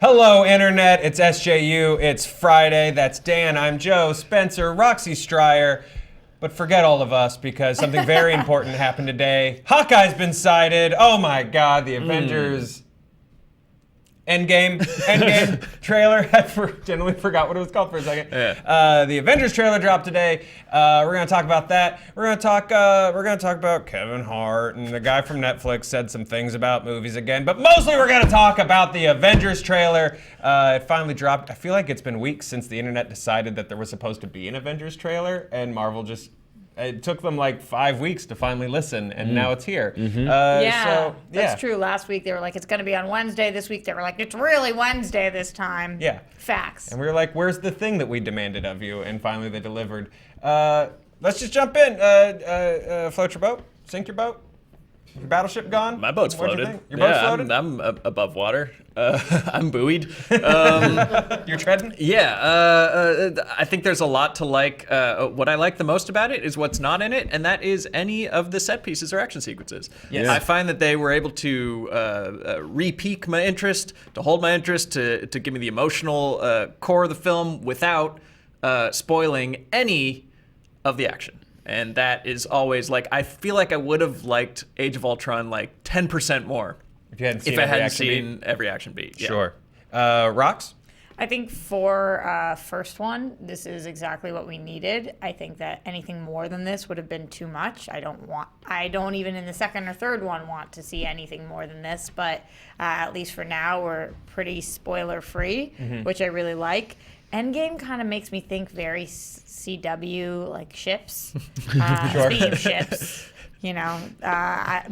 Hello, Internet. It's SJU. It's Friday. That's Dan. I'm Joe. Spencer. Roxy. Striar. But forget all of us because something very important happened today. Hawkeye's been sighted. Oh my God, the Avengers Endgame trailer. I genuinely forgot what it was called for a second. Yeah. The Avengers trailer dropped today. We're gonna talk about that. We're gonna talk about Kevin Hart, and the guy from Netflix said some things about movies again. But mostly we're gonna talk about the Avengers trailer. It finally dropped. I feel like it's been weeks since the internet decided that there was supposed to be an Avengers trailer, and Marvel just. It took them like 5 weeks to finally listen, and now it's here. That's true. Last week they were like, it's going to be on Wednesday. This week they were like, it's really Wednesday this time. Yeah. Facts. And we were like, where's the thing that we demanded of you? And finally they delivered. Let's just jump in. Float your boat. Sink your boat. Your battleship gone? My boat's What'd you floated. think? Your boat's floated? I'm above water. I'm buoyed. You're treading? Yeah, I think there's a lot to like. What I like the most about it is what's not in it, and that is any of the set pieces or action sequences. Yes. I find that they were able to re-pique my interest, to hold my interest, to give me the emotional core of the film without spoiling any of the action. And that is always like, I feel like I would have liked Age of Ultron like 10% more If you hadn't seen if I every hadn't action seen beat? every action beat. Yeah. Sure. Rox? I think for first one, this is exactly what we needed. I think that anything more than this would have been too much. I don't even in the second or third one want to see anything more than this, but at least for now, we're pretty spoiler free, which I really like. Endgame kind of makes me think very CW, like ships, speaking of ships, you know. I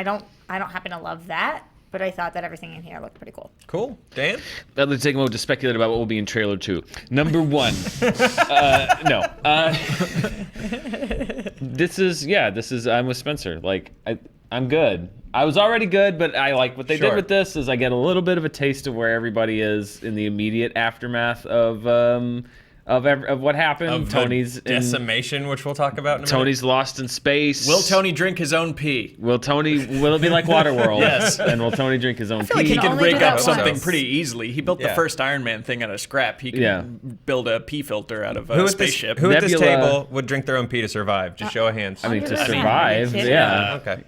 don't happen to love that, but I thought that everything in here looked pretty cool. Cool. Dan? Let's take a moment to speculate about what will be in trailer 2. Number 1. No. This is. I'm with Spencer. Like, I'm good. I was already good, but I like what they did with this is I get a little bit of a taste of where everybody is in the immediate aftermath of what happened. Of Tony's decimation, which we'll talk about in a minute. Tony's lost in space. Will Tony drink his own pee? Will it be like Waterworld? Yes. And will Tony drink his own feel like pee? He can only rig do that up something once. pretty easily. He built the first Iron Man thing out of scrap. He can build a pee filter out of a spaceship. Who at this Nebula- table would drink their own pee to survive? Just show of hands. I mean, to 100%. survive, yeah. Okay.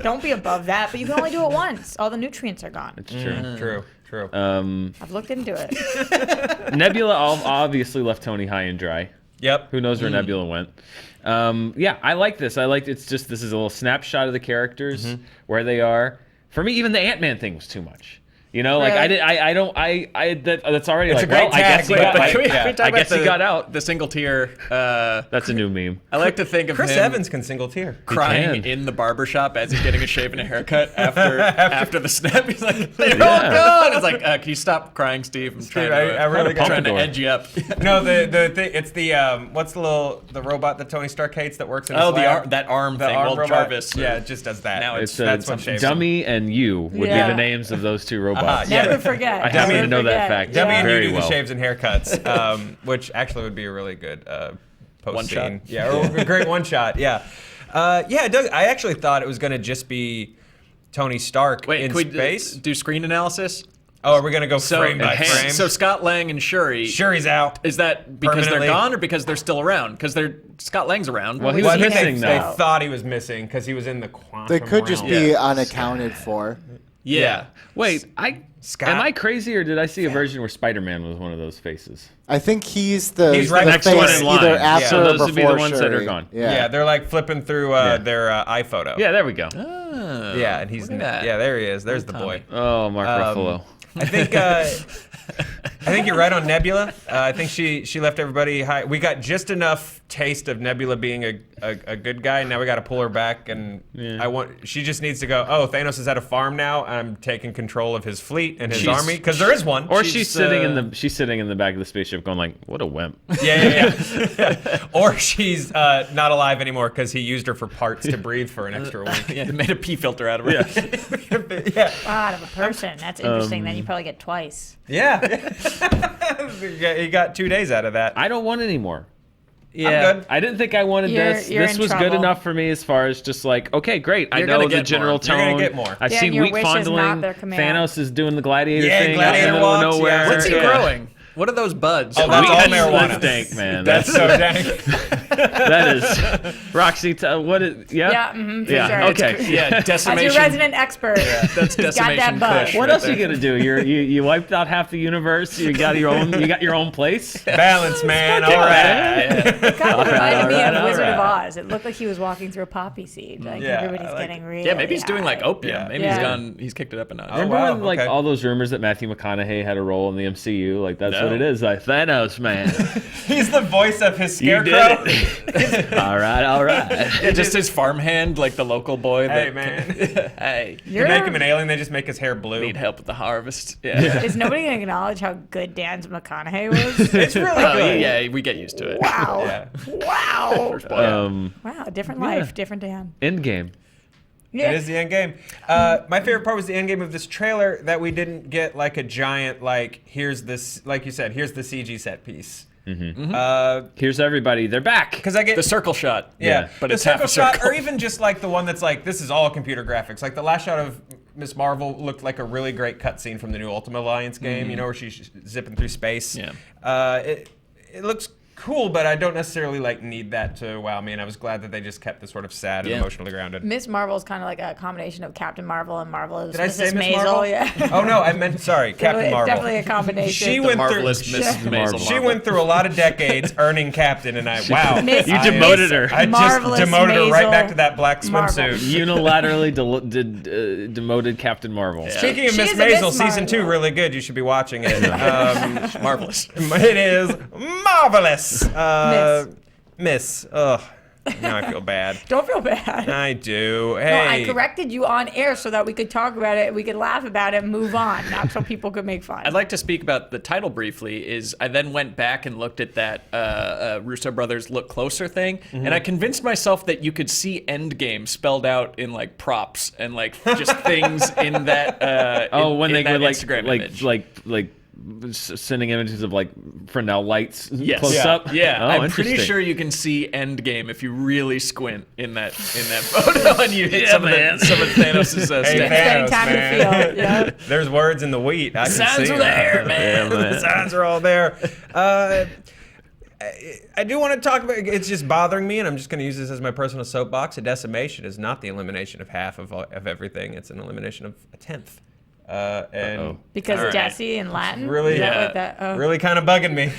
Don't be above that, but you can only do it once. All the nutrients are gone. It's true. True. I've looked into it. Nebula obviously left Tony high and dry. Yep. Who knows where Nebula went? Yeah, I like this. It's just this is a little snapshot of the characters, where they are. For me, even the Ant-Man thing was too much. You know, like that's already It's like, a great well, I guess he got, tag, but I guess he got out. The single tier. That's a new meme. I like to think of Chris him Evans can single tier. crying can. in the barbershop as he's getting a shave and a haircut after the snap. He's like, they're all gone. It's like, can you stop crying, Steve? I'm trying I really got trying to Pompadour. edge you up. No, the thing. It's the what's the robot that Tony Stark hates that works in his Oh, lab? that arm The thing. arm Old robot? Jarvis. Yeah, it just does that. Now It's that's what shaves him. Dummy and You would be Yeah. the names of those two robots. Yeah. Never forget. I happen to know that fact. Dummy and you very do well. the shaves and haircuts, which actually would be a really good post One shot. scene. Yeah, or a great one shot. Yeah, yeah. It does. I actually thought it was going to just be Tony Stark Wait, in can we space. do screen analysis? Oh, are we going to go frame by enhanced- frame? So Scott Lang and Shuri. Shuri's out. Is that because they're Permanently. gone or because they're still around? Because Scott Lang's around. Well, he Well, was I think missing they though. thought he was missing because he was in the quantum They could just realm. be unaccounted for. yeah. Wait, Scott? am I crazy or did I see a version where Spider-Man was one of those faces? I think he's the He's right the next to it face in either line. after So or those would be the before ones that are Shuri. gone. Yeah, they're like flipping through their iPhoto. Yeah, there we go. Yeah, and he's look at that. yeah, there he is. There's the Tommy. boy. Oh, Mark Ruffalo. I think you're right on Nebula. I think she left everybody high. We got just enough taste of Nebula being a good guy. Now we got to pull her back, and she just needs to go. Oh, Thanos is at a farm now. I'm taking control of his fleet and his army because there is one. Or she's sitting in the back of the spaceship going like, what a wimp. Yeah. Or she's not alive anymore because he used her for parts to breathe for an extra week. Yeah, they made a pee filter out of her. Yeah. Out of a person. That's interesting. Then you probably get twice. Yeah. He got 2 days out of that. I don't want any more. I'm good. I didn't think I wanted this. You're This in was good trouble. enough for me as far as just like, okay, great. You're I know gonna the get general more. tone. You're gonna get more. I've Yeah, seen and your weak wish is not fondling. their command. Thanos is doing the gladiator Yeah, thing gladiator out in the middle of walks, nowhere. yeah. What's he Yeah. growing? What are those buds? Oh, that's all That's marijuana. dank, man. That's so dank. That is. Roxy, what is. Yeah? Yeah, for Yeah, sure. okay. Yeah, As decimation. your resident expert, That's he's got that decimation bug. kush What right else are you there. gonna do? You wiped out half the universe. You got your own place. Balance, man. All right. It kind of reminded me alright, of Wizard of alright. Oz. It looked like he was walking through a poppy seed. Like Yeah, everybody's I like getting real. Yeah, maybe he's doing like opium. Yeah. Maybe Yeah. he's kicked it up a notch. Remember wow, when like okay. all those rumors that Matthew McConaughey had a role in the MCU? Like that's No. what it is. Like Thanos, man. He's the voice of his You scarecrow. did it. All right. Yeah, just his farmhand, like the local boy. Hey, that man. Hey, You make him an alien, they just make his hair blue. need help with the harvest. Yeah. Is nobody going to acknowledge how good Dan's McConaughey was? It's really Oh, good. yeah, we get used to it. Wow. Yeah. Wow. Wow. Different life, different Dan. Endgame. Yeah. It is the end game. My favorite part was the end game of this trailer that we didn't get like a giant here's this, like you said, here's the CG set piece. Here's everybody. They're back. Because I get The circle shot. yeah, but the it's half circle a shot, circle. or even just like the one that's like this is all computer graphics. Like the last shot of Miss Marvel looked like a really great cutscene from the new Ultimate Alliance game. You know, where she's zipping through space. Yeah. It looks cool, but I don't necessarily need that to wow me. And I was glad that they just kept this sort of sad and Yeah. emotionally grounded. Miss Marvel's kind of like a combination of Captain Marvel and Marvelous Did I say Mrs. Miss Maisel. Marvel? Yeah. Oh no, I meant sorry, Captain Marvel. Definitely a combination. She The went marvelous through. Miss Maisel. She went through a lot of decades earning captain, and wow, Miss- You I- demoted her. I just Marvelous demoted her right Maisel back to that black Marvel. swimsuit. Unilaterally demoted Captain Marvel. Speaking of She Miss is a Miss Maisel, season 2 Marvel. really good. You should be watching it. Marvelous. It is marvelous. Miss. Ugh. Now I feel bad. Don't feel bad. I do. No, Hey. I corrected you on air so that we could talk about it, we could laugh about it, and move on, not so people could make fun. I'd like to speak about the title briefly. I then went back and looked at that Russo Brothers Look Closer thing, and I convinced myself that you could see Endgame spelled out in like props and like just things in that. When in they that were Instagram image. like sending images of like Fresnel lights Yes. close Yeah. up. Yeah, Oh, I'm pretty interesting. sure you can see Endgame if you really squint in that photo and you hit Yeah, some man. of Thanos' Hey, stats. Spending Thanos, time in the man. field. Yeah. There's words in the wheat. I can Signs see are them. there, man. Yeah, man. The signs are all there. I do want to talk about. It's just bothering me, and I'm just going to use this as my personal soapbox. A decimation is not the elimination of half of everything. It's an elimination of a tenth. And Because All right. Desi in Latin? Really- Is that Yeah. what that, oh. really kind of bugging me.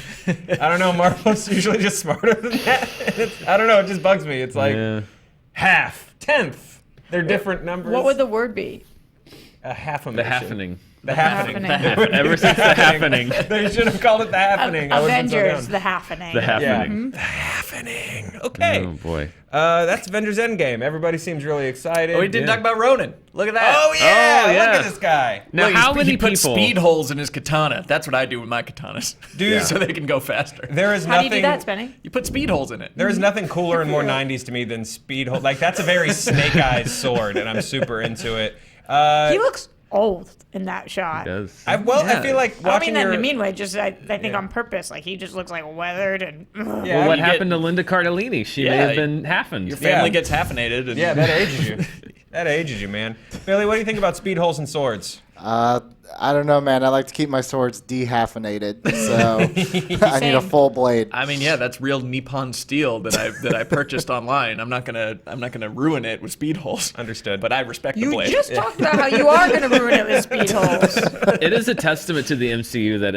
I don't know. Marvel's usually just smarter than that. I don't know. It just bugs me. It's like Yeah. half, tenth. They're different numbers. What would the word be? a half The happening. The happening. happening. Ever since the happening. They should have called it the happening. I would've been so Avengers, down. the happening. The Yeah. happening. The happening. Okay. Oh boy. That's Avengers Endgame. Everybody seems really excited. Oh, we didn't talk about Ronin. Look at that. Oh yeah, Oh, yeah. Look at this guy. Now, Look, how he many put people? speed holes in his katana. That's what I do with my katanas. Dude. So they can go faster. There is How do nothing. you do that, Spenny? You put speed holes in it. There is nothing cooler and more 90s to me than Speed Hole. Like that's a very Snake Eyes sword, and I'm super into it. He looks old in that shot. Does. I feel like I don't watching mean that your. in a mean way, just I think Yeah. on purpose. Like he just looks like weathered and. Yeah, Well, what you happened get- to Linda Cardellini? She may Yeah, have been halfened. Your family Yeah. gets halfinated. And Yeah, that ages you. That ages you, man. Billy, what do you think about speed holes and swords? I don't know, man. I like to keep my swords dehyphenated, so I need a Same. full blade. I mean, yeah, that's real Nippon steel that I purchased online. I'm not gonna ruin it with speed holes. Understood. But I respect the You blade. just talked about how you are going to ruin it with speed holes. It is a testament to the MCU that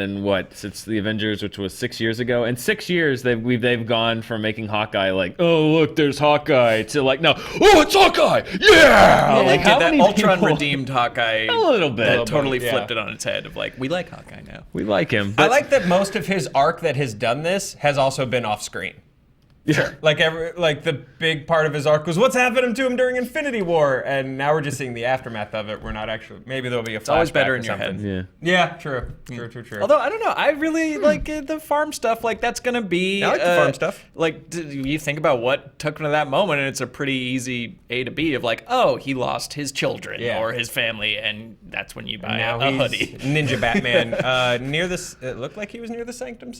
since the Avengers, which was 6 years ago, in 6 years they've gone from making Hawkeye like, oh look, there's Hawkeye, to like, no, oh it's Hawkeye, yeah. Like Like how that many Ultron people- redeemed Hawkeye. A little bit. That totally yeah. flipped it on its head of like, we like Hawkeye now. We like him. I But like that most of his arc that has done this has also been off screen. Sure. Like the big part of his arc was what's happening to him during Infinity War, and now we're just seeing the aftermath of it. We're not actually. Maybe there'll be a. It's always better in your head. Yeah. Yeah, true. Although I don't know, I really like the farm stuff. Like that's gonna be. I like the farm stuff. Like you think about what took him to that moment, and it's a pretty easy A to B of like, oh, he lost his children Yeah. or his family, and that's when you buy Now a he's hoodie. Ninja Batman. Near this, it looked like he was near the Sanctum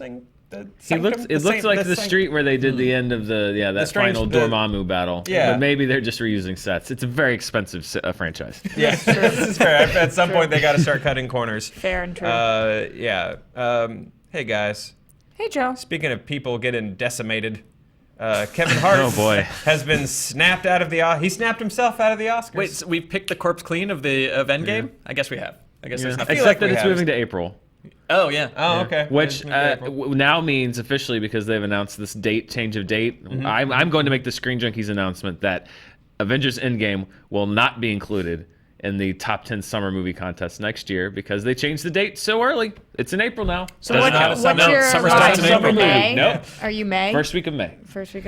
It looks like the street where they did the end of that final Dormammu battle. Yeah. But maybe they're just reusing sets. It's a very expensive franchise. Yeah, this is fair. At some point, they got to start cutting corners. Fair and true. Hey, guys. Hey, Joe. Speaking of people getting decimated, Kevin Hart has been snapped out of the. He snapped himself out of the Oscars. Wait, so we've picked the corpse clean of Endgame? Yeah. I guess we have. I guess there's nothing. Except that it's moving to April. Oh, yeah. Oh, okay. Which now means officially, because they've announced this change of date, I'm going to make the ScreenJunkies announcement that Avengers Endgame will not be included in the top 10 summer movie contest next year because they changed the date so early. It's in April now. So what's your summer starts in April. May? Nope. Are you May? First week of May.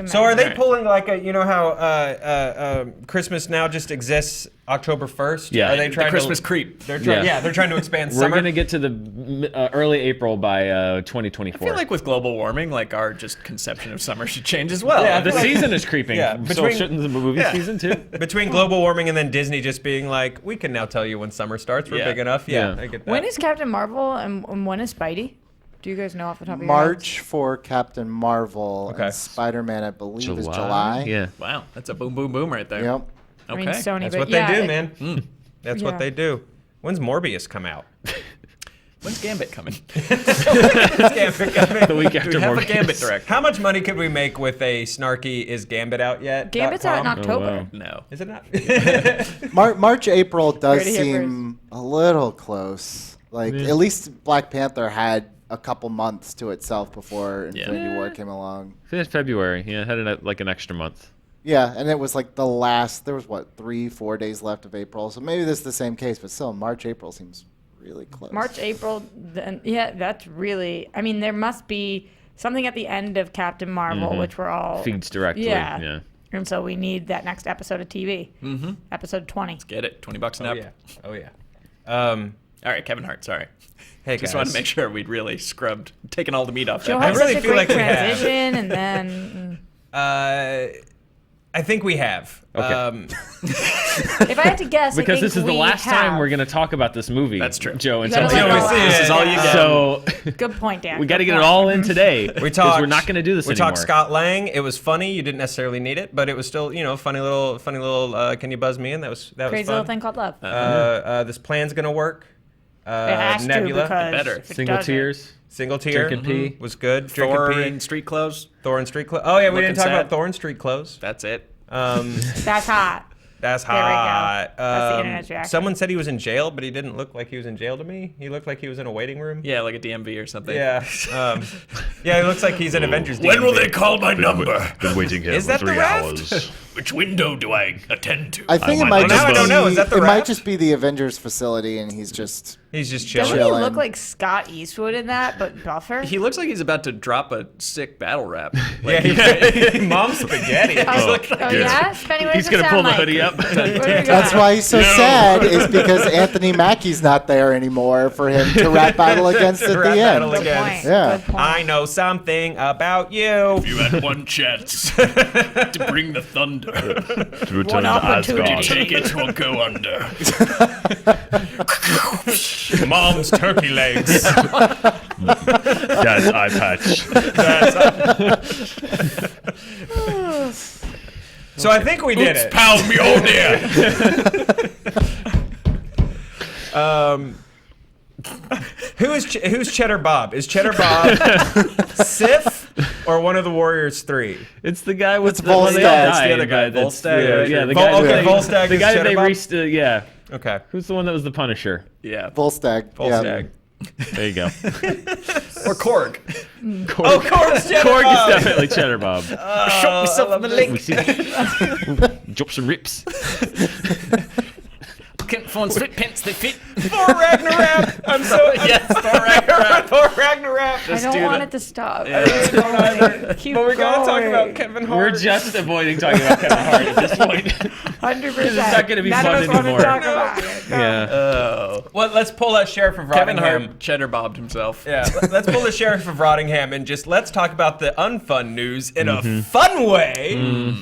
So are they pulling like how Christmas now just exists October 1st? Yeah. Are they trying Christmas creep. They're trying to expand summer. We're going to get to the early April by 2024. I feel like with global warming, like our just conception of summer should change as well. Yeah, the season is creeping. Yeah, So shouldn't the movie season too? Between global warming and then Disney just being like, we can now tell you when summer starts. We're big enough. Yeah, I get that. When is Captain Marvel and when is Spidey? Do you guys know off the top of your March for Captain Marvel Okay. and Spider-Man, I believe, is July. Yeah. Wow, that's a boom, boom, boom right there. Yep. I mean, Okay. Sony, That's but what yeah, they do, man. That's what Yeah. they do. When's Morbius come out? When's Gambit coming? The week Do after we have a Morbius. Gambit direct? How much money could we make with a snarky "Is Gambit out yet?" Gambit's out in October. wow. No. Is it not? March, April does Heard it here seem a little close. Like, at least Black Panther had a couple months to itself before Infinity War came along. Finished February. Yeah, had like an extra month. Yeah, and it was like there was 3-4 days left of April. So maybe this is the same case, but still, March, April seems really close. March, April, then that's really. I mean, there must be something at the end of Captain Marvel, which we're all Feeds directly. Yeah. Yeah. And so we need that next episode of TV. Episode 20. Get it? $20 an Oh up. yeah. Oh yeah. All right, Kevin Hart. Sorry. Hey Just guys. wanted to make sure we'd really taken all the meat off Joe that. had really such a feel great like we have. transition, and then I think we have. Okay. if I had to guess, Because I think this is the we last time have. we're going to talk about this movie. That's true. Joe. And You gotta so let it go This is all you get. So Good point, Dan. we got to Good get it point. all in today. We because talked. we're not going to do this We anymore. talked Scott Lang. It was funny. You didn't necessarily need it, but it was still, funny little. Can you buzz me in? That was Crazy fun. little thing called love. This plan's gonna work. it has Nebula. to because better. if it Single doesn't- tears. Single tier Drink and pee. was good. Thor Drink and in pee. street clothes. Thor in street clothes. Oh yeah, we Looking didn't talk sad. about Thor in street clothes. That's it. That's hot. That's There we go. hot. That's the internet's reaction. Someone said he was in jail, but he didn't look like he was in jail to me. He looked like he was in a waiting room. Yeah, like a DMV or something. Yeah. Yeah, he looks like he's in Avengers. DMV. call my number? Been waiting here Is for that the 3 raft? hours. Which window do I attend to? I think it might might just just Now I don't know. Is that the it might raft? just be the Avengers facility, and he's just He's just Doesn't chilling. he look like Scott Eastwood in that, but buffer? He looks like he's about to drop a sick battle rap. Yeah, mom's spaghetti. oh, yeah? Spenny, what He's does it going to sound pull the like? hoodie up. What do we got? That's why he's so sad, is because Anthony Mackie's not there anymore for him to rap battle against at Rap the battle end. Good again. point. Yeah. Good point. I know something about you. You had one chance to bring the thunder. To return One to opportunity. Asgard. Take it or go under. Mom's turkey legs. Dad's eye patch. So I think we did it. Pal Mjolnir. Who's Cheddar Bob? Is Cheddar Bob Sif or one of the Warriors 3? It's the guy with It's the one they all Volstagg. It's died, the other guy, but that's- Volstagg, Yeah, yeah, yeah, the Vol- guy. okay, the- Volstagg The is guy that Cheddar they Bob? yeah. Okay. Who's the one that was the Punisher? Yeah. Volstagg. Volstagg. There you go. Or Korg. Oh, Korg's Cheddar Korg Bob. is definitely Cheddar Bob. Shot myself in the We leg. see drops and rips. Can't find sweatpants that fit. Thor Ragnarok. I'm so Yes, Thor Ragnarok. Thor Ragnarok. I don't do want that. it to stop. But we're gonna talk about Kevin Hart. We're just avoiding talking about Kevin Hart at this point. 100%. It's not gonna be None fun of us want anymore. to talk about it. No. Yeah. Oh. Well, let's pull that Sheriff of Kevin Rottingham. Hart cheddar bobbed himself. Yeah, let's pull the Sheriff of Rottingham and just let's talk about the unfun news in a fun way.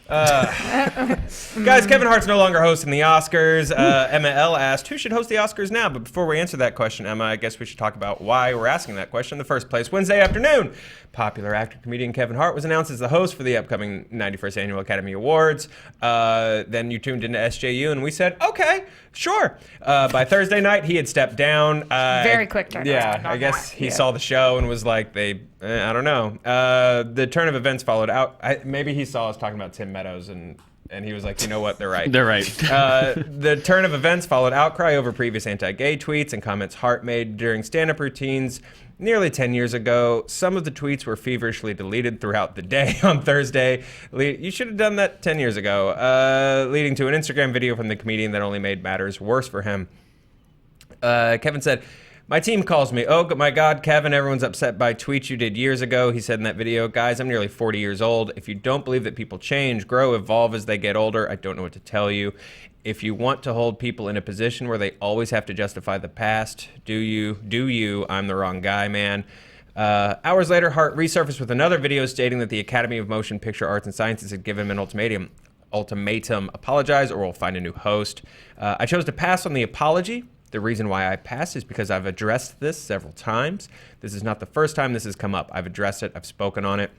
Guys, Kevin Hart's no longer hosting the Oscars. Emma L. asked, who should host the Oscars now? But before we answer that question, Emma, I guess we should talk about why we're asking that question in the first place. Wednesday afternoon, popular actor, comedian Kevin Hart was announced as the host for the upcoming 91st Annual Academy Awards. Then you tuned into SJU, and we said, okay, sure. By Thursday night, he had stepped down. Very quick turnaround. Yeah, I guess he saw the show and was like, I don't know. The turn of events followed out. Maybe he saw us talking about Tim Meadows, and he was like, you know what, they're right. They're right. The turn of events followed outcry over previous anti-gay tweets and comments Hart made during stand-up routines nearly 10 years ago. Some of the tweets were feverishly deleted throughout the day on Thursday. You should have done that 10 years ago, leading to an Instagram video from the comedian that only made matters worse for him. Kevin said, my team calls me, oh my God, Kevin, everyone's upset by tweets you did years ago. He said in that video, guys, I'm nearly 40 years old. If you don't believe that people change, grow, evolve as they get older, I don't know what to tell you. If you want to hold people in a position where they always have to justify the past, do you? I'm the wrong guy, man. Hours later, Hart resurfaced with another video stating that the Academy of Motion Picture Arts and Sciences had given him an ultimatum, apologize or we'll find a new host. I chose to pass on the apology. The reason why I passed is because I've addressed this several times. This is not the first time this has come up. I've addressed it. I've spoken on it.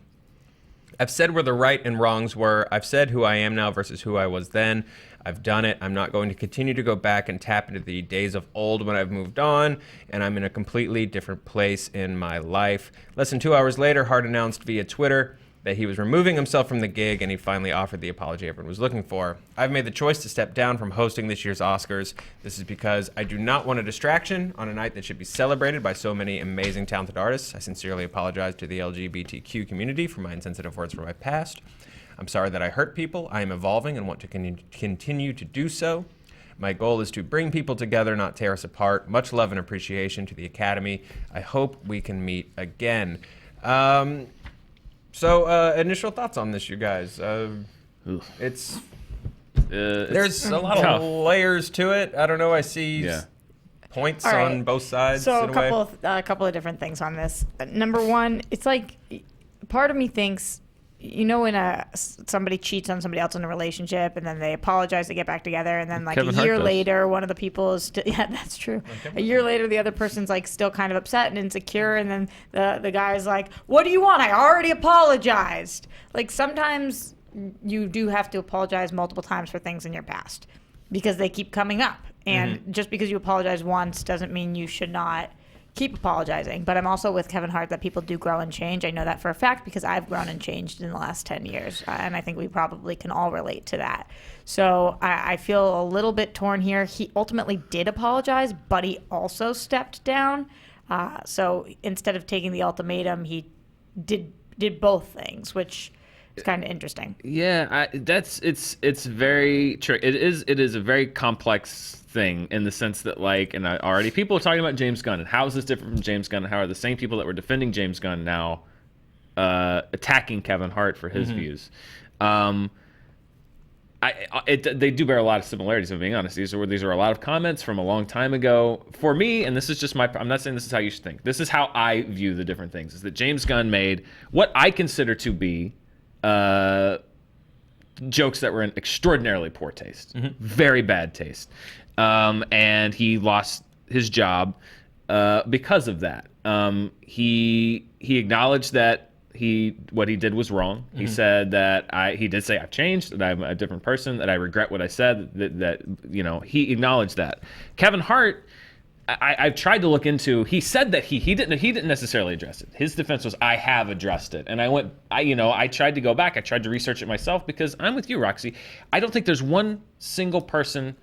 I've said where the right and wrongs were. I've said who I am now versus who I was then. I've done it. I'm not going to continue to go back and tap into the days of old when I've moved on, and I'm in a completely different place in my life. Less than 2 hours later, Hart announced via Twitter that he was removing himself from the gig, and he finally offered the apology everyone was looking for. I've made the choice to step down from hosting this year's Oscars. This is because I do not want a distraction on a night that should be celebrated by so many amazing, talented artists. I sincerely apologize to the LGBTQ community for my insensitive words from my past. I'm sorry that I hurt people. I am evolving and want to continue to do so. My goal is to bring people together, not tear us apart. Much love and appreciation to the Academy. I hope we can meet again. So, initial thoughts on this, you guys. There's a lot of layers to it. I don't know. I see points on both sides. So in a couple of different things on this. Number one, it's like part of me thinks, you know, when somebody cheats on somebody else in a relationship and then they apologize, they get back together, and then like Kevin a year Hart does. later, one of the people is still, yeah, that's true. A year later, the other person's like still kind of upset and insecure, and then the guy's like, "What do you want? I already apologized." Like sometimes you do have to apologize multiple times for things in your past because they keep coming up, and just because you apologize once doesn't mean you should not keep apologizing. But I'm also with Kevin Hart that people do grow and change. I know that for a fact because I've grown and changed in the last 10 years. And I think we probably can all relate to that. So I feel a little bit torn here. He ultimately did apologize, but he also stepped down. So instead of taking the ultimatum, he did both things, which is kind of interesting. Yeah, it's very true. It is a very complex thing in the sense that people are talking about James Gunn and how is this different from James Gunn, and how are the same people that were defending James Gunn now attacking Kevin Hart for his views. They do bear a lot of similarities, if I'm being honest. These are a lot of comments from a long time ago. For me, and this is just I'm not saying this is how you should think. This is how I view the different things, is that James Gunn made what I consider to be jokes that were in extraordinarily poor taste, very bad taste. And he lost his job because of that. He acknowledged that what he did was wrong. He said that he did say I've changed, that I'm a different person, that I regret what I said. That he acknowledged that. Kevin Hart, I've tried to look into. He said that he didn't necessarily address it. His defense was I have addressed it, and I tried to go back. I tried to research it myself because I'm with you, Roxy. I don't think there's one single person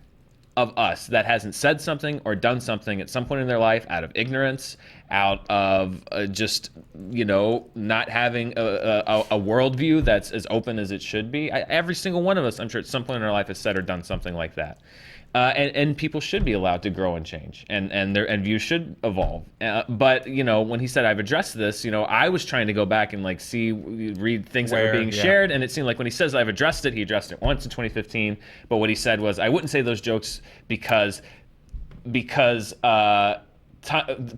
of us that hasn't said something or done something at some point in their life out of ignorance, out of just not having a worldview that's as open as it should be. Every single one of us, I'm sure, at some point in our life has said or done something like that. And people should be allowed to grow and change, and their views should evolve. But when he said I've addressed this, I was trying to go back and read things that were being shared, and it seemed like when he says I've addressed it, he addressed it once in 2015. But what he said was I wouldn't say those jokes because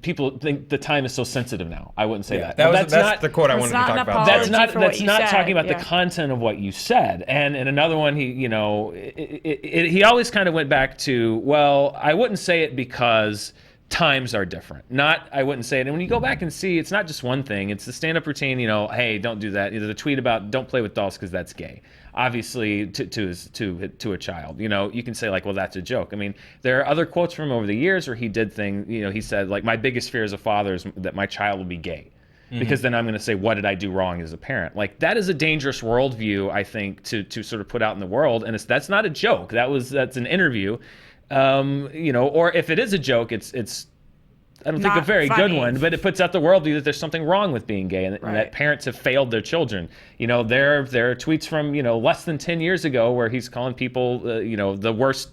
people think the time is so sensitive now. I wouldn't say that. That's not the quote I wanted to not talk an about. apology. That's for not what you talking said, about the content of what you said. And in another one, he always kind of went back to, well, I wouldn't say it because times are different. Not, I wouldn't say it. And when you go back and see, it's not just one thing. It's the stand-up routine, hey, don't do that. Either the tweet about don't play with dolls because that's gay. Obviously, to a child, you can say like, well, that's a joke. I mean, there are other quotes from him over the years where he did things. He said like, my biggest fear as a father is that my child will be gay, because then I'm going to say, what did I do wrong as a parent? Like that is a dangerous worldview, I think, to sort of put out in the world. And that's not a joke. That's an interview, or if it is a joke, it's. I don't think a Not very funny. good one, but it puts out the worldview that there's something wrong with being gay, and that parents have failed their children. There are tweets from less than 10 years ago where he's calling people the worst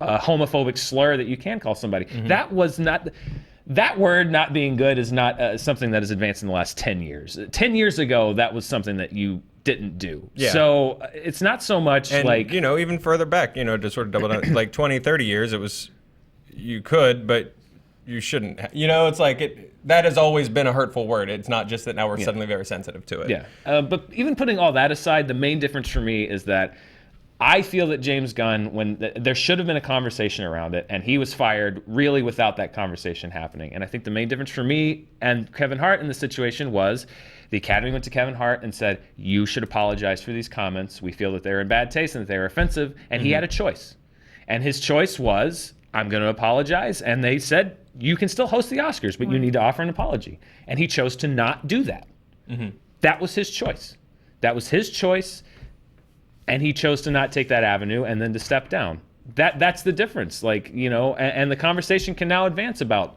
homophobic slur that you can call somebody. That was not. That word not being good is not something that has advanced in the last 10 years. 10 years ago, that was something that you didn't do. Yeah. So it's not so much and, like even further back, to sort of double down, like 20, 30 years, it was you could, but you shouldn't. It's like that has always been a hurtful word. It's not just that now we're suddenly very sensitive to it. Yeah. But even putting all that aside, the main difference for me is that I feel that James Gunn, there should have been a conversation around it, and he was fired really without that conversation happening. And I think the main difference for me and Kevin Hart in the situation was the Academy went to Kevin Hart and said, you should apologize for these comments. We feel that they're in bad taste and that they were offensive. And he had a choice. And his choice was, I'm going to apologize. And they said, you can still host the Oscars, but you need to offer an apology. And he chose to not do that. That was his choice. That was his choice. And he chose to not take that avenue and then to step down. That's the difference. And the conversation can now advance about,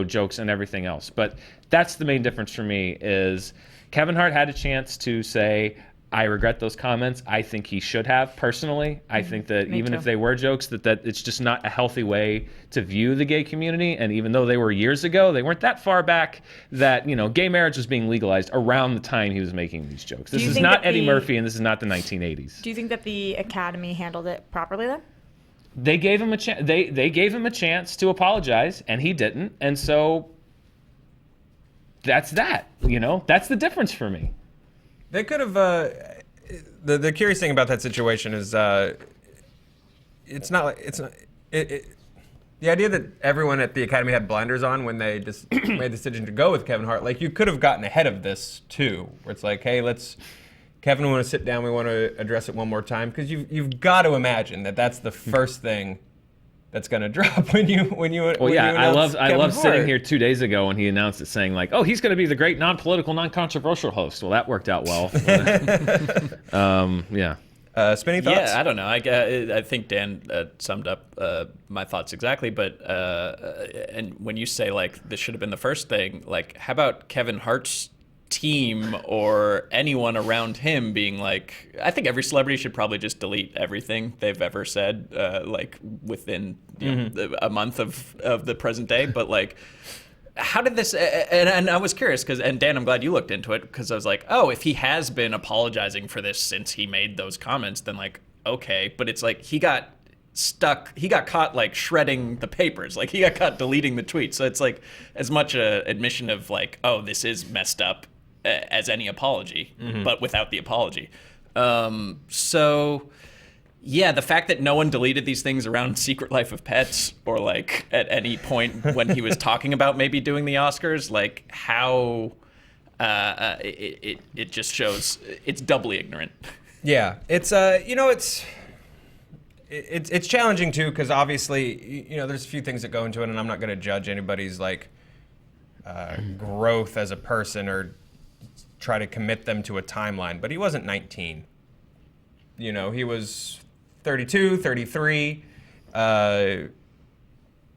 jokes and everything else. But that's the main difference for me is Kevin Hart had a chance to say, I regret those comments. I think he should have, personally. I think that even if they were jokes, that it's just not a healthy way to view the gay community. And even though they were years ago, they weren't that far back that, gay marriage was being legalized around the time he was making these jokes. This is not Eddie Murphy, and this is not the 1980s. Do you think that the Academy handled it properly then? They gave him a chance. They gave him a chance to apologize, and he didn't. And so that's that. That's the difference for me. They could have. The curious thing about that situation is, the idea that everyone at the Academy had blinders on when they just made the decision to go with Kevin Hart. Like you could have gotten ahead of this too, where it's like, hey, Kevin, we want to sit down. We want to address it one more time because you've got to imagine that that's the first thing that's gonna drop when you. Well, yeah, I love sitting here 2 days ago when he announced it, saying like, "Oh, he's gonna be the great non-political, non-controversial host." Well, that worked out well. Yeah. Spinny thoughts? Yeah, I don't know. I think Dan summed up my thoughts exactly. But and when you say like this should have been the first thing, like how about Kevin Hart's team or anyone around him being like, I think every celebrity should probably just delete everything they've ever said, like within a month of the present day. But like, how did this? And I was curious and Dan, I'm glad you looked into it because I was like, oh, if he has been apologizing for this since he made those comments, then like, okay. But it's like he got caught like shredding the papers, like he got caught deleting the tweets. So it's like as much a admission of like, oh, this is messed up as any apology, but without the apology. So yeah, the fact that no one deleted these things around Secret Life of Pets or like at any point when he was talking about maybe doing the Oscars, like how it just shows it's doubly ignorant. Yeah, it's it's challenging too because obviously there's a few things that go into it, and I'm not going to judge anybody's like growth as a person or try to commit them to a timeline. But he wasn't 19. He was 32, 33 when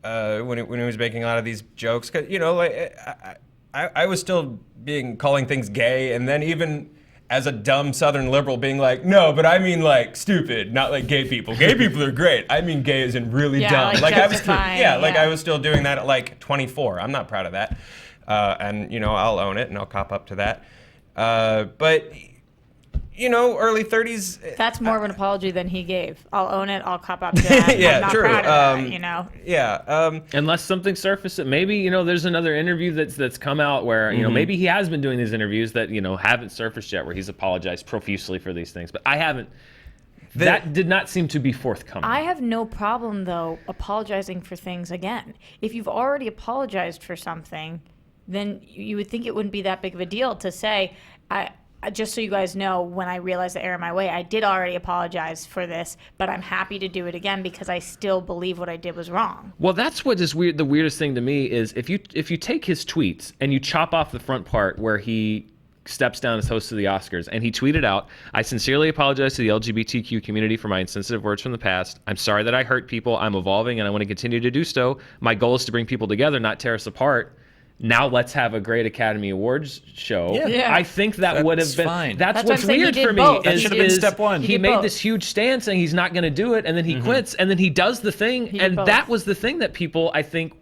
he was making a lot of these jokes. 'Cause, like I was still calling things gay, and then even as a dumb Southern liberal being like, no, but I mean like stupid, not like gay people. Gay people are great. I mean gay as in really dumb. Like I was still doing that at like 24. I'm not proud of that. And I'll own it and I'll cop up to that. But early 30s. That's more of an apology than he gave. I'll own it. I'll cop up to that. Yeah, I'm not true. proud of that, Yeah. Unless something surfaces, maybe there's another interview that's come out where maybe he has been doing these interviews that haven't surfaced yet, where he's apologized profusely for these things, but I haven't. That did not seem to be forthcoming. I have no problem though apologizing for things again. If you've already apologized for something, then you would think it wouldn't be that big of a deal to say, just so you guys know, when I realized the error in my way, I did already apologize for this, but I'm happy to do it again because I still believe what I did was wrong. Well, that's what is weird. The weirdest thing to me is if you take his tweets and you chop off the front part where he steps down as host of the Oscars, and he tweeted out, "I sincerely apologize to the LGBTQ community for my insensitive words from the past. I'm sorry that I hurt people. I'm evolving, and I want to continue to do so. My goal is to bring people together, not tear us apart. Now let's have a great Academy Awards show." Yeah. I think that would have been fine. That's That's what what's I'm saying, he weird did for me. both. That is- should have been is step one. He He did made both. this huge stand saying he's not going to do it, and then he quits, and then he does the thing, did and both. that was the thing that people, I think,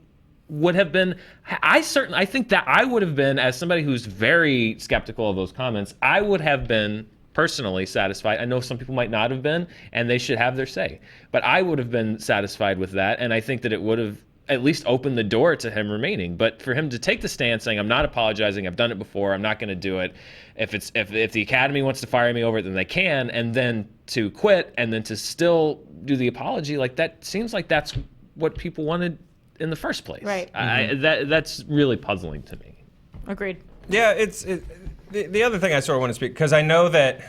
would have been. I think that I would have been, as somebody who's very skeptical of those comments, I would have been personally satisfied. I know some people might not have been, and they should have their say, but I would have been satisfied with that, and I think that it would have at least opened the door to him remaining. But for him to take the stand saying, "I'm not apologizing, I've done it before, I'm not going to do it. If the Academy wants to fire me over it, then they can," and then to quit and then to still do the apology, like that seems like that's what people wanted in the first place. Right. That's really puzzling to me. Agreed. Yeah, the other thing I sort of want to speak, because I know that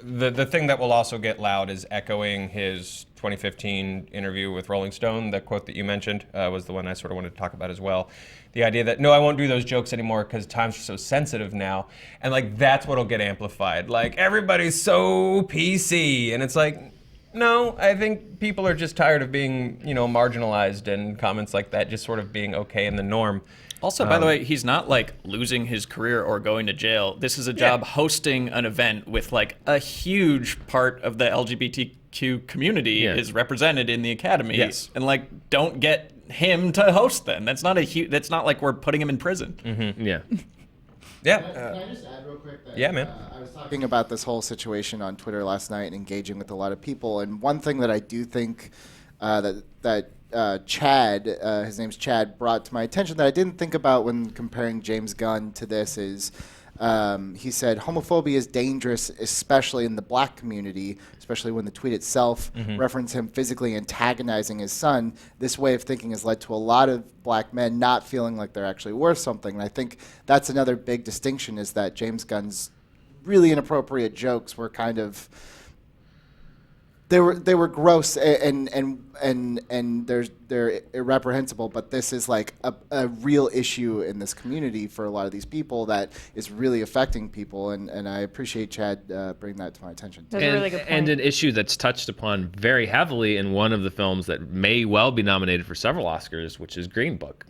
the thing that will also get loud is echoing his 2015 interview with Rolling Stone. The quote that you mentioned was the one I sort of wanted to talk about as well. The idea that, no, I won't do those jokes anymore because times are so sensitive now. And like, that's what'll get amplified. Like, everybody's so PC. And it's like, no, I think people are just tired of being, marginalized, and comments like that just sort of being okay in the norm. Also, by the way, he's not like losing his career or going to jail. This is a job hosting an event with like a huge part of the LGBTQ community is represented in the Academy. Yes. And like, don't get him to host then. That's not like we're putting him in prison. Yeah. Yeah. Can I just add real quick that, Yeah, man. I was talking about this whole situation on Twitter last night and engaging with a lot of people, and one thing that I do think that Chad, his name's Chad, brought to my attention that I didn't think about when comparing James Gunn to this is he said homophobia is dangerous, especially in the black community, especially when the tweet itself referenced him physically antagonizing his son. This way of thinking has led to a lot of black men not feeling like they're actually worth something. And I think that's another big distinction, is that James Gunn's really inappropriate jokes were kind of they were gross and they're irreprehensible, but this is like a real issue in this community for a lot of these people that is really affecting people, and I appreciate Chad bringing that to my attention. That's a really good point. And an issue that's touched upon very heavily in one of the films that may well be nominated for several Oscars, which is Green Book.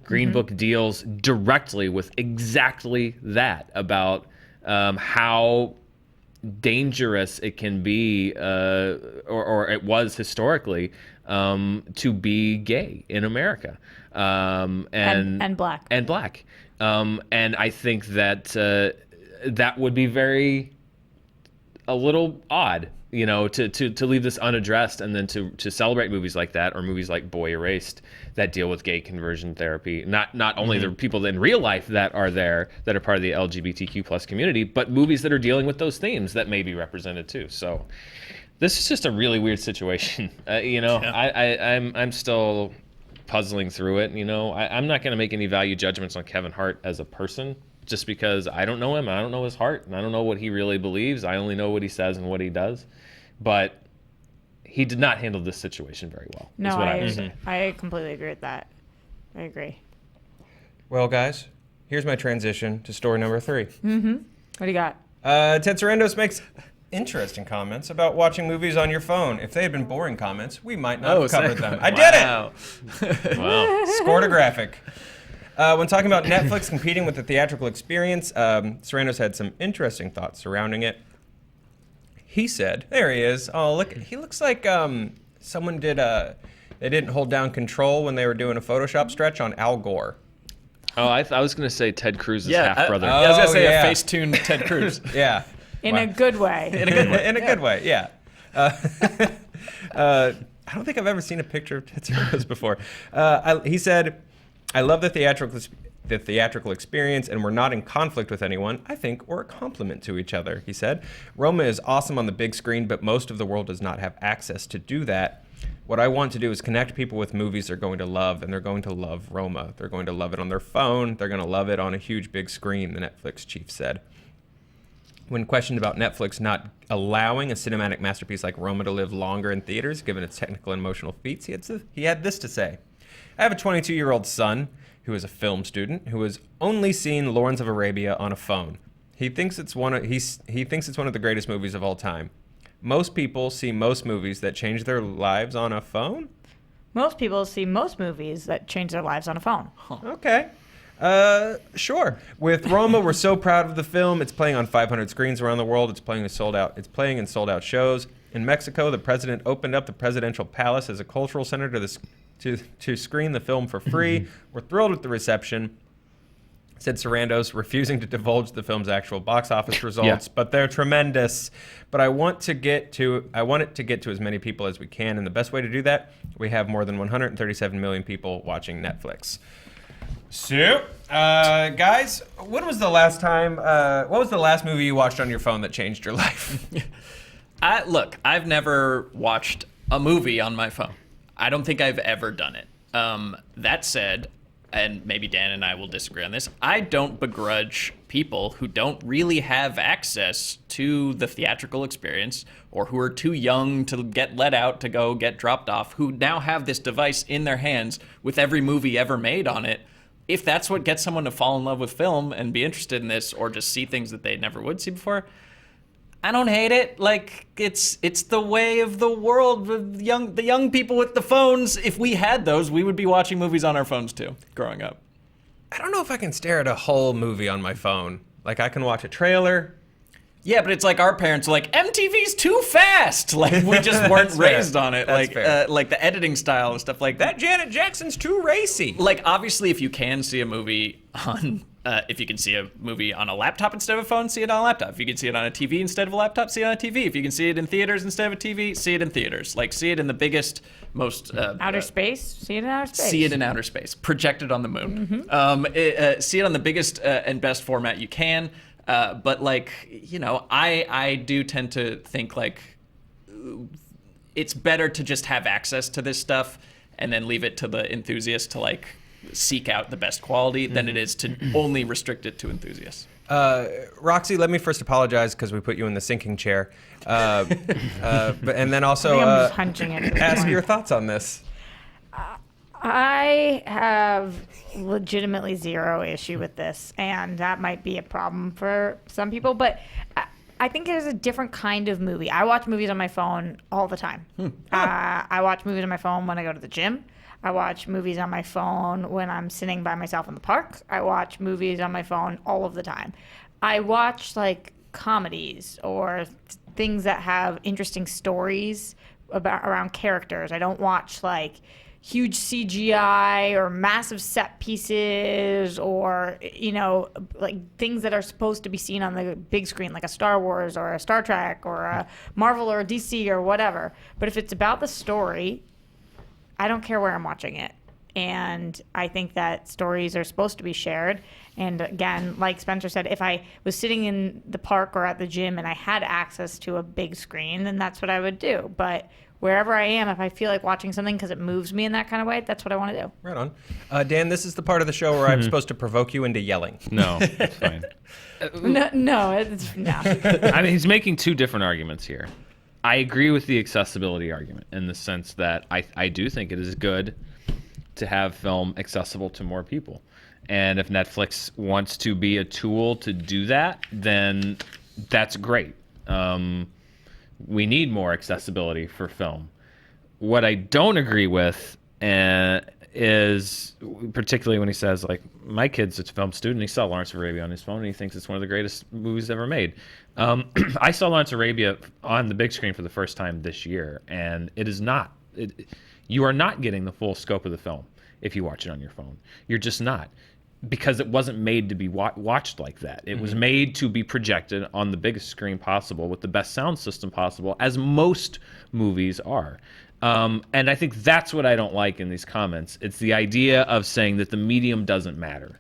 Green Book deals directly with exactly that, about how dangerous it can be, or it was historically, to be gay in America, And black. and black. And I think that that would be a little odd, to leave this unaddressed, and then to celebrate movies like that, or movies like Boy Erased that deal with gay conversion therapy. Not only the people in real life that are there that are part of the LGBTQ plus community, but movies that are dealing with those themes that may be represented too. So this is just a really weird situation. I'm still puzzling through it. I'm not going to make any value judgments on Kevin Hart as a person, just because I don't know him, I don't know his heart, and I don't know what he really believes. I only know what he says and what he does. But he did not handle this situation very well. No, is what I would say. I completely agree with that. I agree. Well, guys, here's my transition to story number 3. What do you got? Ted Sarandos makes interesting comments about watching movies on your phone. If they had been boring comments, we might not have covered them. I did it! Wow. Scored a graphic. When talking about Netflix competing with the theatrical experience, Sarandos had some interesting thoughts surrounding it. He said, there he is. Oh, look, he looks like someone they didn't hold down control when they were doing a Photoshop stretch on Al Gore. Oh, I was going to say Ted Cruz's half-brother. I was going to say yeah. a Facetune Ted Cruz. Yeah. In a good way. In a good way, yeah. I don't think I've ever seen a picture of Tootsie Rose before. He said, I love the theatrical experience, and we're not in conflict with anyone. I think we're a compliment to each other, he said. Roma is awesome on the big screen, but most of the world does not have access to do that. What I want to do is connect people with movies they're going to love, and they're going to love Roma. They're going to love it on their phone. They're going to love it on a huge big screen, the Netflix chief said. When questioned about Netflix not allowing a cinematic masterpiece like Roma to live longer in theaters, given its technical and emotional feats, he had this to say. I have a 22-year-old son who is a film student who has only seen Lawrence of Arabia on a phone. He thinks it's one of the greatest movies of all time. Most people see most movies that change their lives on a phone? Most people see most movies that change their lives on a phone. Okay. Sure. With Roma, we're so proud of the film. It's playing on 500 screens around the world. It's playing in sold out shows. In Mexico, the president opened up the presidential palace as a cultural center to screen the film for free. We're thrilled with the reception, said Sarandos, refusing to divulge the film's actual box office results, but they're tremendous. But I want it to get to as many people as we can, and the best way to do that, we have more than 137 million people watching Netflix. So, guys, what was the last movie you watched on your phone that changed your life? I've never watched a movie on my phone. I don't think I've ever done it. That said, and maybe Dan and I will disagree on this, I don't begrudge people who don't really have access to the theatrical experience or who are too young to get let out to go get dropped off, who now have this device in their hands with every movie ever made on it. If that's what gets someone to fall in love with film and be interested in this or just see things that they never would see before, I don't hate it. Like, it's the way of the world. The young people with the phones, if we had those, we would be watching movies on our phones too, growing up. I don't know if I can stare at a whole movie on my phone. Like, I can watch a trailer. Yeah, but it's like our parents are like, MTV's too fast. Like, we just weren't raised on it. That's Like the editing style and stuff like That Janet Jackson's too racy. Like, obviously, if you can see a movie on, if you can see a movie on a laptop instead of a phone, see it on a laptop. If you can see it on a TV instead of a laptop, see it on a TV. If you can see it in theaters instead of a TV, see it in theaters. Like, see it in the biggest, most... outer space? See it in outer space. See it in outer space. Projected on the moon. See it on the biggest and best format you can. But, like, you know, I do tend to think, like, it's better to just have access to this stuff and then leave it to the enthusiasts to, like, seek out the best quality than it is to only restrict it to enthusiasts. Roxy, let me first apologize because we put you in the sinking chair. And then also I'm just hunching it. ask your thoughts on this. I have legitimately zero issue with this, and that might be a problem for some people, but I think there's a different kind of movie. I watch movies on my phone all the time. I watch movies on my phone when I go to the gym. I watch movies on my phone when I'm sitting by myself in the park. I watch movies on my phone all of the time. I watch, like, comedies or things that have interesting stories around characters. I don't watch, like, huge CGI or massive set pieces or, you know, like things that are supposed to be seen on the big screen, like a Star Wars or a Star Trek or a Marvel or a DC or whatever. But if it's about the story, I don't care where I'm watching it. And I think that stories are supposed to be shared. And again, like Spencer said, if I was sitting in the park or at the gym and I had access to a big screen, then that's what I would do. But wherever I am, if I feel like watching something because it moves me in that kind of way, that's what I want to do. Right on. Dan, this is the part of the show where I'm supposed to provoke you into yelling. No, it's fine. No. I mean, he's making two different arguments here. I agree with the accessibility argument in the sense that I do think it is good to have film accessible to more people. And if Netflix wants to be a tool to do that, then that's great. We need more accessibility for film. What I don't agree with is, particularly when he says, like, my kid's a film student, he saw Lawrence of Arabia on his phone, and he thinks it's one of the greatest movies ever made. I saw Lawrence of Arabia on the big screen for the first time this year, and it is not. You are not getting the full scope of the film if you watch it on your phone. You're just not. because it wasn't made to be watched like that. It was made to be projected on the biggest screen possible with the best sound system possible, as most movies are. And I think that's what I don't like in these comments. It's the idea of saying that the medium doesn't matter.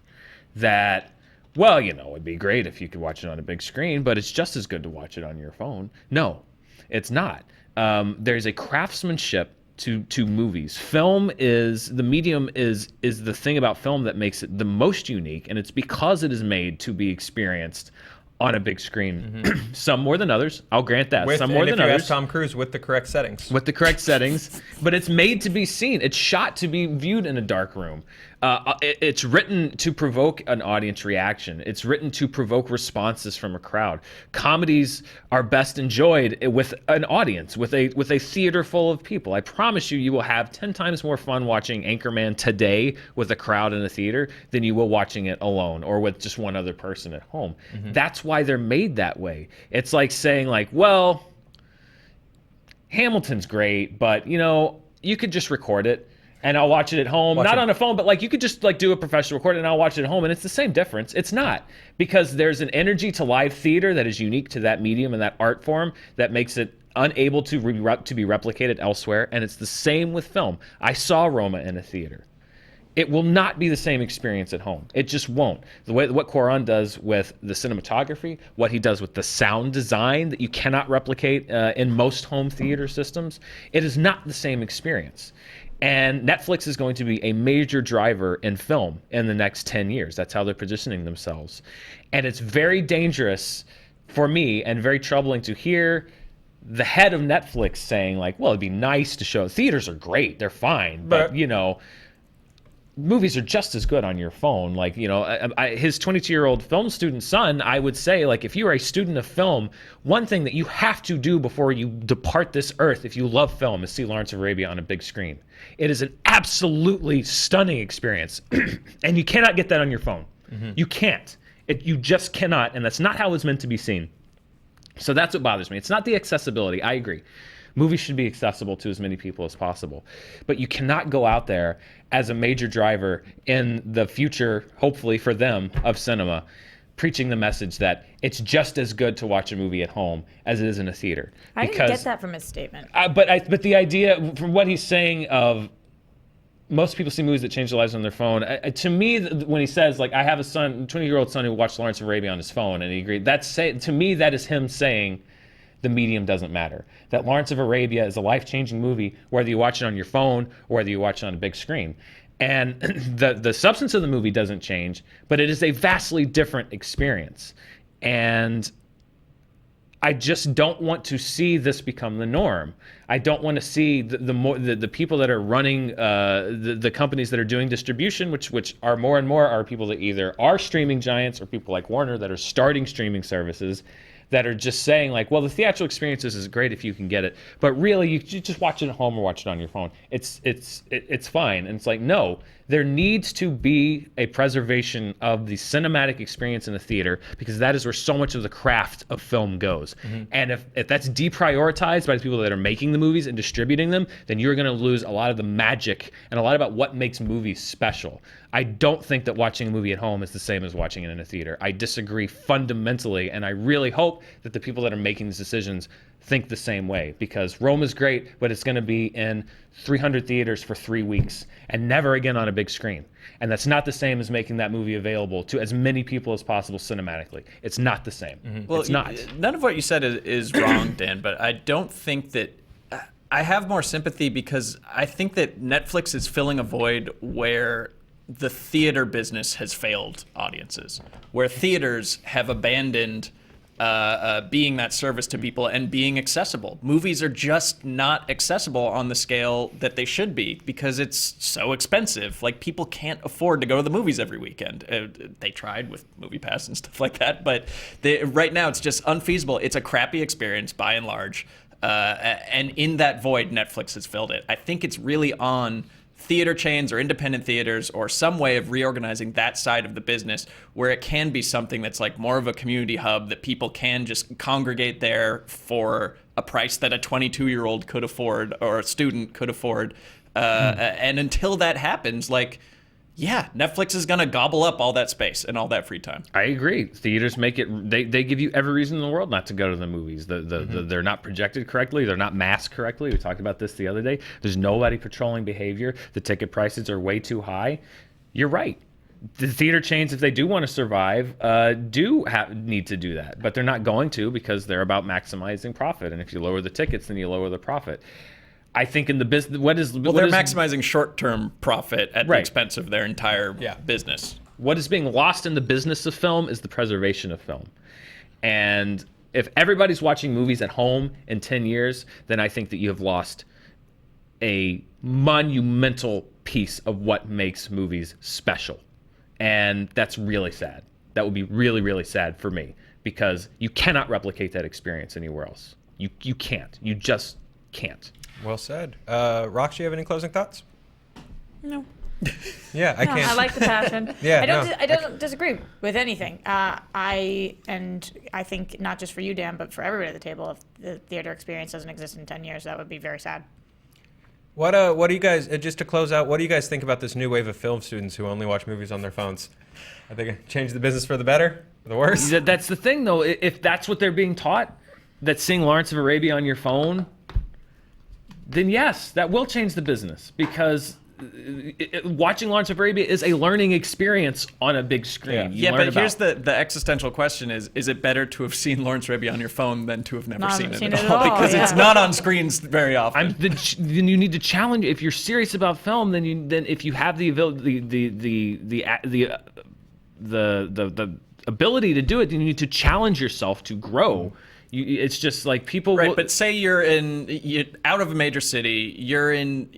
That, well, it'd be great if you could watch it on a big screen, but it's just as good to watch it on your phone. No, it's not. There's a craftsmanship to movies. Film is the medium is the thing about film that makes it the most unique, and it's because it is made to be experienced on a big screen. Some more than others, I'll grant that. Some more than if you others. ask Tom Cruise with the correct settings. With the correct settings, but it's made to be seen. It's shot to be viewed in a dark room. It's written to provoke an audience reaction. It's written to provoke responses from a crowd. Comedies are best enjoyed with an audience, with a theater full of people. I promise you, you will have 10 times more fun watching Anchorman today with a crowd in a theater than you will watching it alone or with just one other person at home. That's why they're made that way. It's like saying, well, Hamilton's great, but you could just record it and I'll watch it at home, not on a phone, but you could just do a professional recording and I'll watch it at home, and it's the same difference. It's not, because there's an energy to live theater that is unique to that medium and that art form that makes it unable to be replicated elsewhere, and it's the same with film. I saw Roma in a theater. It will not be the same experience at home. It just won't. What Cuarón does with the cinematography, what he does with the sound design that you cannot replicate in most home theater systems, it is not the same experience. And Netflix is going to be a major driver in film in the next 10 years. That's how they're positioning themselves. And it's very dangerous for me and very troubling to hear the head of Netflix saying, well, it'd be nice to show. Theaters are great. They're fine. But movies are just as good on your phone. His 22-year-old film student son, I would say, if you are a student of film, one thing that you have to do before you depart this earth, if you love film, is see Lawrence of Arabia on a big screen. It is an absolutely stunning experience, and you cannot get that on your phone. You can't. You just cannot, and that's not how it's meant to be seen. So that's what bothers me. It's not the accessibility. I agree. Movies should be accessible to as many people as possible. But you cannot go out there as a major driver in the future, hopefully for them, of cinema, preaching the message that it's just as good to watch a movie at home as it is in a theater. I didn't get that from his statement. But the idea, from what he's saying of most people see movies that change their lives on their phone. To me, when he says, I have a son, 20-year-old son who watched Lawrence of Arabia on his phone, and he agreed, to me, that is him saying the medium doesn't matter. That Lawrence of Arabia is a life-changing movie, whether you watch it on your phone or whether you watch it on a big screen. And the substance of the movie doesn't change, but it is a vastly different experience. And I just don't want to see this become the norm. I don't want to see the people that are running the companies that are doing distribution, which are more and more are people that either are streaming giants or people like Warner that are starting streaming services, that are just saying well, the theatrical experience is great if you can get it, but really you just watch it at home or watch it on your phone. It's fine. And it's no, there needs to be a preservation of the cinematic experience in the theater, because that is where so much of the craft of film goes. And if that's deprioritized by the people that are making the movies and distributing them, then you're going to lose a lot of the magic and a lot about what makes movies special. I don't think that watching a movie at home is the same as watching it in a theater. I disagree fundamentally, and I really hope that the people that are making these decisions think the same way, because Rome is great, but it's going to be in 300 theaters for 3 weeks and never again on a big screen. And that's not the same as making that movie available to as many people as possible cinematically. It's not the same. Well, it's not. None of what you said is wrong, Dan, but I don't think that I have more sympathy, because I think that Netflix is filling a void where the theater business has failed audiences, where theaters have abandoned being that service to people and being accessible. Movies are just not accessible on the scale that they should be, because it's so expensive. People can't afford to go to the movies every weekend. They tried with MoviePass and stuff like that, but right now it's just unfeasible. It's a crappy experience by and large, and in that void, Netflix has filled it. I think it's really on theater chains or independent theaters or some way of reorganizing that side of the business where it can be something that's more of a community hub, that people can just congregate there for a price that a 22-year-old could afford or a student could afford. And until that happens, yeah, Netflix is gonna gobble up all that space and all that free time. I agree. Theaters make it. They give you every reason in the world not to go to the movies. They're not projected correctly. They're not masked correctly. We talked about this the other day. There's nobody patrolling behavior. The ticket prices are way too high. You're right. The theater chains, if they do want to survive, need to do that, but they're not going to because they're about maximizing profit. And if you lower the tickets, then you lower the profit. I think in the business, they're maximizing short-term profit at the expense of their entire business. What is being lost in the business of film is the preservation of film. And if everybody's watching movies at home in 10 years, then I think that you have lost a monumental piece of what makes movies special. And that's really sad. That would be really, really sad for me because you cannot replicate that experience anywhere else. You can't. You just can't. Well said. Roxy, you have any closing thoughts? No. Yeah, I can't. I like the passion. Yeah, I don't disagree with anything. I think not just for you, Dan, but for everybody at the table, if the theater experience doesn't exist in 10 years, that would be very sad. What do you guys, just to close out, what do you guys think about this new wave of film students who only watch movies on their phones? Are they going to change the business for the better? For the worse? That's the thing, though. If that's what they're being taught, that seeing Lawrence of Arabia on your phone, then yes, that will change the business because watching Lawrence of Arabia is a learning experience on a big screen. But here's the existential question is it better to have seen Lawrence of Arabia on your phone than to have never seen it at all? Because it's not on screens very often. Then you need to challenge. If you're serious about film, then if you have the ability to do it, then you need to challenge yourself to grow. It's just like people. Right, but say you're out of a major city, you're in,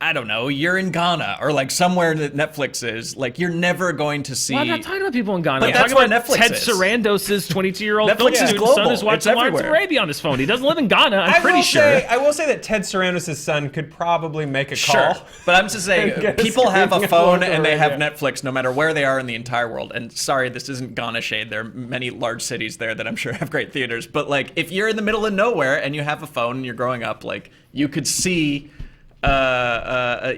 I don't know, you're in Ghana or like somewhere that Netflix is. Like you're never going to see. Well, I'm not talking about people in Ghana. But I'm that's talking where about Netflix Ted is. Sarandos's 22-year-old film Netflix is student global. son who's watching It's Lawrence of everywhere. Arabia on his phone. He doesn't live in Ghana. I'm pretty sure. I will say that Ted Sarandos' son could probably make a call. Sure, but I'm just saying, Get a people have a screening of phone Lawrence of and they have Arabia. Netflix no matter where they are in the entire world. And sorry, this isn't Ghana shade. There are many large cities there that I'm sure have great theaters. But like, if you're in the middle of nowhere and you have a phone and you're growing up, like you could see a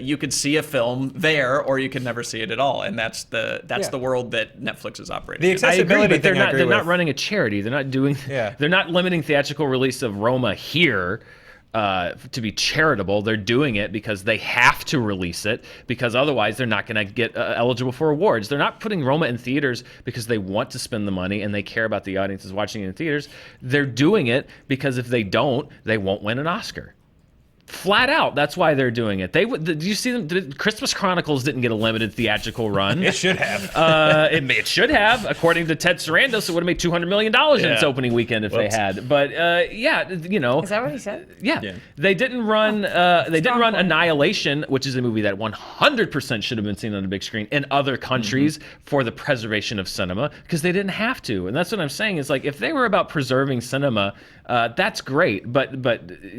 film there, or you could never see it at all. And that's the world that Netflix is operating. The in. accessibility but they're thing I not. agree They're not with. running a charity. They're not doing. Yeah. They're not limiting theatrical release of Roma here. To be charitable, they're doing it because they have to release it because otherwise they're not going to get eligible for awards. They're not putting Roma in theaters because they want to spend the money and they care about the audiences watching it in theaters. They're doing it because if they don't, they won't win an Oscar. Flat out, that's why they're doing it. Did you see them? Christmas Chronicles didn't get a limited theatrical run. It should have. It should have. According to Ted Sarandos, it would have made $200 million in its opening weekend if they had. But Is that what he said? Yeah. They didn't run. They didn't run Annihilation, which is a movie that 100% should have been seen on a big screen in other countries for the preservation of cinema because they didn't have to. And that's what I'm saying is like if they were about preserving cinema, that's great. But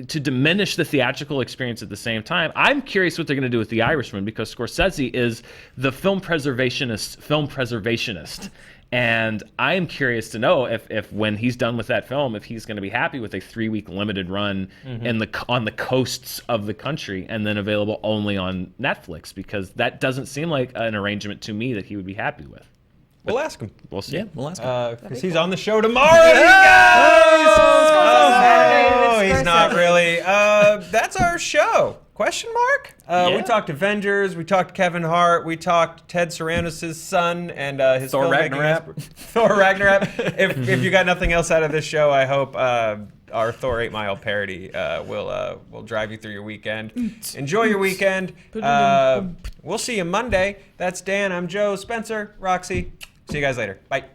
to diminish the theatrical experience at the same time, I'm curious what they're going to do with The Irishman because Scorsese is the film preservationist. And I am curious to know if when he's done with that film, if he's going to be happy with a 3-week limited run on the coasts of the country and then available only on Netflix, because that doesn't seem like an arrangement to me that he would be happy with. We'll ask him. We'll see. Yeah, we'll ask him. Because he's on the show tomorrow, you guys! Oh, he's not really. That's our show. Question mark? We talked Avengers. We talked Kevin Hart. We talked Ted Sarandos' son and his Thor filmmaking Ragnarok. Thor Ragnarok. If you got nothing else out of this show, I hope our Thor 8 Mile parody will drive you through your weekend. Enjoy your weekend. We'll see you Monday. That's Dan. I'm Joe. Spencer. Roxy. See you guys later. Bye.